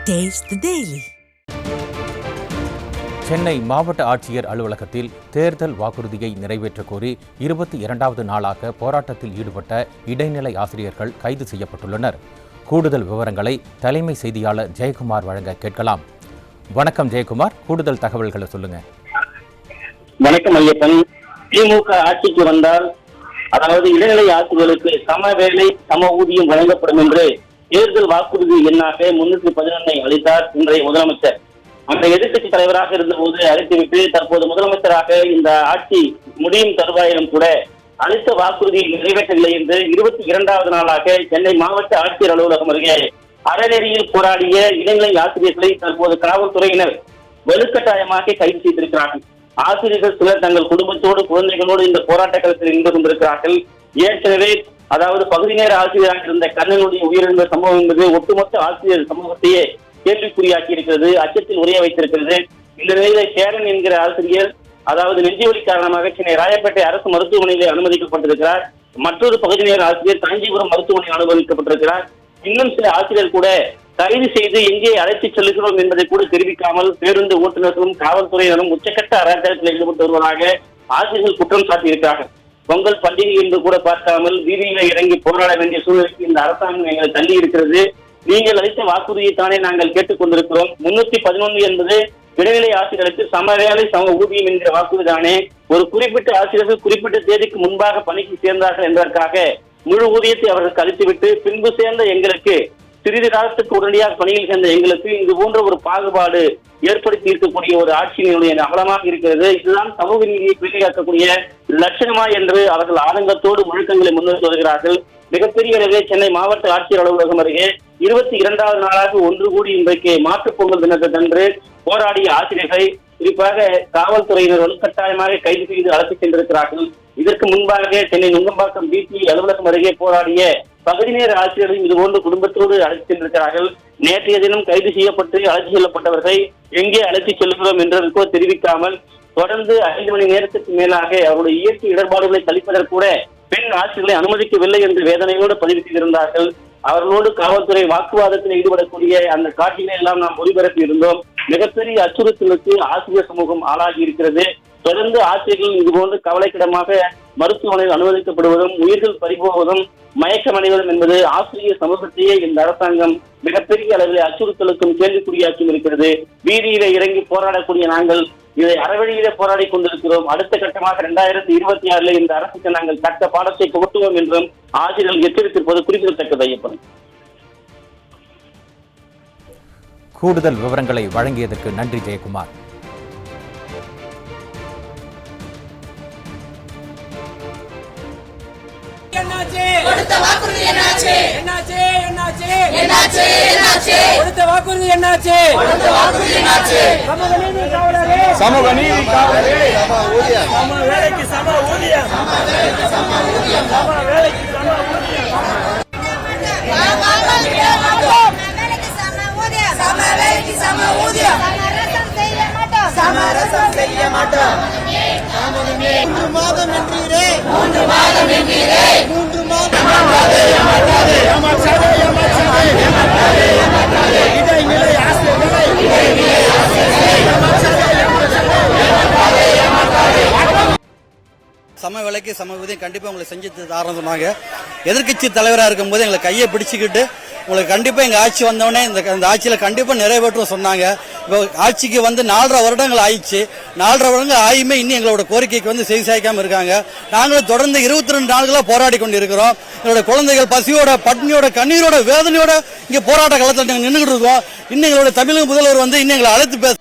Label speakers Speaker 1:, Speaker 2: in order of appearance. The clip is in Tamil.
Speaker 1: Taste the Daily.
Speaker 2: சென்னை மாவட்ட ஆட்சியர் அலுவலகத்தில் தேர்தல் வாக்குறுதியை நிறைவேற்றக் கோரி 22வது நாளாக போராட்டத்தில் ஈடுபட்ட இடைநிலை ஆசிரியர்கள் கைது செய்யப்பட்டுள்ளனர். கூடுதல் விவரங்களை தலைமை செய்தியாளர் ஜெயக்குமார் வழங்க கேட்கலாம். வணக்கம் ஜெயக்குமார், கூடுதல் தகவல்களை சொல்லுங்க.
Speaker 3: வணக்கம் ஐயப்பன். திமுக ஆட்சிக்கு வந்தால் அதாவது இடைநிலை ஆசிரியர்களுக்கு சம வேலை சம ஊதியம் வழங்கப்படும் என்று தேர்தல் வாக்குறுதி எண்ணாக 311 அளித்தார் இன்றைய முதலமைச்சர். அந்த எதிர்க்கட்சி தலைவராக இருந்தபோது அறிவித்துவிட்டு தற்போது முதலமைச்சராக இந்த ஆட்சி முடியும் தருவாயிலும் கூட அளித்த வாக்குறுதியை நிறைவேற்றவில்லை என்று 22வது நாளாக சென்னை மாவட்ட ஆட்சியர் அலுவலகம் அருகே அறநெறியில் போராடிய இடைநிலை ஆசிரியர்களை தற்போது காவல்துறையினர் வலுக்கட்டாயமாக கைது செய்திருக்கிறார்கள். ஆசிரியர்கள் சிலர் தங்கள் குடும்பத்தோடு குழந்தைகளோடு இந்த போராட்ட களத்தில் நின்று கொண்டிருக்கிறார்கள். ஏற்கனவே அதாவது பகுதி நேர ஆசிரியராக இருந்த கண்ணனுடைய உயிரிழந்த சம்பவம் என்பது ஒட்டுமொத்த ஆசிரியர் சமூகத்தையே கேள்விக்குறியாக்கி இருக்கிறது, அச்சத்தில் உரைய வைத்திருக்கிறது. இந்த நிலையில சேரன் என்கிற ஆசிரியர் அதாவது நெஞ்சுவலி காரணமாக சென்னை ராயப்பேட்டை அரசு மருத்துவமனையில் அனுமதிக்கப்பட்டிருக்கிறார். மற்றொரு பகுதி நேர ஆசிரியர் காஞ்சிபுரம் மருத்துவமனையில் அனுமதிக்கப்பட்டிருக்கிறார். இன்னும் சில ஆசிரியர் கூட கைது செய்து எங்கே அழைத்துச் செல்கிறோம் என்பதை கூட தெரிவிக்காமல் பேருந்து ஓட்டுநர்களும் காவல்துறையினரும் உச்சக்கட்ட அராஜகத்தில் ஈடுபட்டு வருவதாக ஆசிரியர்கள் குற்றம் சாட்டியிருக்கிறார்கள். பொங்கல் பண்டிகை என்று கூட பார்க்காமல் வீதியில இறங்கி போராட வேண்டிய சூழ்நிலைக்கு இந்த அரசாங்கம் எங்களை தள்ளி இருக்கிறது. நீங்கள் அளித்த வாக்குறுதியைத்தானே நாங்கள் கேட்டுக் கொண்டிருக்கிறோம். 311 என்பது இடைநிலை ஆசிரியர்களுக்கு சம வேலை சம ஊதியம் என்கிற வாக்குறுதி தானே. ஒரு குறிப்பிட்ட ஆசிரியர்கள் குறிப்பிட்ட தேதிக்கு முன்பாக பணிக்கு சேர்ந்தார்கள் என்பதற்காக முழு ஊதியத்தை அவர்களுக்கு அளித்துவிட்டு பின்பு சேர்ந்த எங்களுக்கு சிறிது காலத்துக்கு உடனடியாக பணியில் சேர்ந்த எங்களுக்கு இது போன்ற ஒரு பாகுபாடு ஏற்படுத்தி இருக்கக்கூடிய ஒரு ஆட்சியினுடைய அகலமாக இருக்கிறது. இதுதான் சமூக நீதியை பேணிக்காக்கக்கூடிய லட்சணமா என்று அவர்கள் ஆதங்கத்தோடு முழக்கங்களை முன்வைத்து வருகிறார்கள். மிகப்பெரிய அளவில் சென்னை மாவட்ட ஆட்சியர் அலுவலகம் அருகே 22வது நாளாக ஒன்று கூடி இன்றைக்கு மாற்றுப் பொங்கல் தினத்தன்று போராடிய ஆசிரியர்களை குறிப்பாக காவல்துறையினர் வலுக்கட்டாயமாக கைது செய்து அழைத்துச் சென்றிருக்கிறார்கள். இதற்கு முன்பாக சென்னை நுங்கம்பாக்கம் டிடி அலுவலகம் அருகே போராடிய பகுதி நேர ஆசிரியர்கள் இதுபோன்று குடும்பத்தோடு அழைத்துச் சென்றிருக்கிறார்கள். நேற்றைய தினம் கைது செய்யப்பட்டு அழைத்து செல்லப்பட்டவர்களை எங்கே அழைத்துச் செல்கிறோம் என்றோ தெரிவிக்காமல் தொடர்ந்து 5 மணி நேரத்துக்கு மேலாக அவருடைய இயற்கை இடர்பாடுகளை கழிப்பதற்கு கூட பெண் ஆசிரியர்களை அனுமதிக்கவில்லை என்று வேதனையோடு பதிவு செய்திருந்தார்கள். அவர்களோடு காவல்துறை வாக்குவாதத்தில் ஈடுபடக்கூடிய அந்த காட்சிகளை எல்லாம் நாம் ஒளிபரப்பி இருந்தோம். மிகப்பெரிய அச்சுறுத்தலுக்கு ஆசிரியர் சமூகம் ஆளாகி இருக்கிறது. தொடர்ந்து ஆசிரியர்கள் இதுபோன்று கவலைக்கிடமாக மருத்துவமனையில் அனுமதிக்கப்படுவதும் உயிர்கள் பறிபோவதும் மயக்கமடைவதும் என்பது ஆசிரியர் சமூகத்தையே இந்த அரசாங்கம் மிகப்பெரிய அளவில் அச்சுறுத்தலுக்கும் கேள்விக்குறியாக்கியும் இருக்கிறது. வீதியில இறங்கி போராடக்கூடிய நாங்கள் இதை அறவழியிலே போராடி கொண்டிருக்கிறோம். அடுத்த கட்டமாக 2026 இந்த அரசுக்கு நாங்கள் தக்க பாடத்தை புகட்டுவோம் என்றும் ஆசிரியர்கள் எச்சரித்திருப்பது குறிப்பிடத்தக்கது. ஐயப்பன்,
Speaker 2: கூடுதல் விவரங்களை வழங்கியதற்கு நன்றி ஜெயக்குமார்.
Speaker 4: கொடுத்த வாக்குறுதி என்னாச்சு? கொடுத்த வாக்குறுதி என்னாச்சு?
Speaker 5: சமூக நீதி காவலரே, சம வேலைக்கு சம ஊதியம், சம வேலைக்கு சம ஊதியம். சமரசம் செய்ய மாட்டோம். 3 மாதம் என்றீரே, 3 மாதம் என்றீரே, 3 மாதம் இடைநிலை ஆசிரியர்களை
Speaker 6: சம வேலைக்கு சம ஊதியம் கண்டிப்பா உங்களுக்கு செஞ்சு தாரம் சொன்னாங்க. எதிர்கட்சி தலைவராக இருக்கும்போது எங்களை கையை பிடிச்சுக்கிட்டு உங்களுக்கு கண்டிப்பா எங்க ஆட்சி வந்தவொடனே இந்த ஆட்சியில கண்டிப்பா நிறைவேற்றும் சொன்னாங்க. இப்போ ஆட்சிக்கு வந்து 4.5 வருடங்கள் ஆயிடுச்சு. 4.5 வருடங்கள் ஆயுமே இன்னும் எங்களோட கோரிக்கைக்கு வந்து செய்தி சாய்க்காம இருக்காங்க. நாங்களும் தொடர்ந்து 22 நாட்களா போராடி கொண்டு இருக்கிறோம். எங்களோட குழந்தைகள் பசியோட பட்னியோட கண்ணீரோட வேதனையோட இங்க போராட்ட களத்தில் நின்றுகிட்டு இருக்கோம். இன்னும் எங்களோட தமிழக முதல்வர் வந்து இன்னும் எங்களை அழைத்து பேச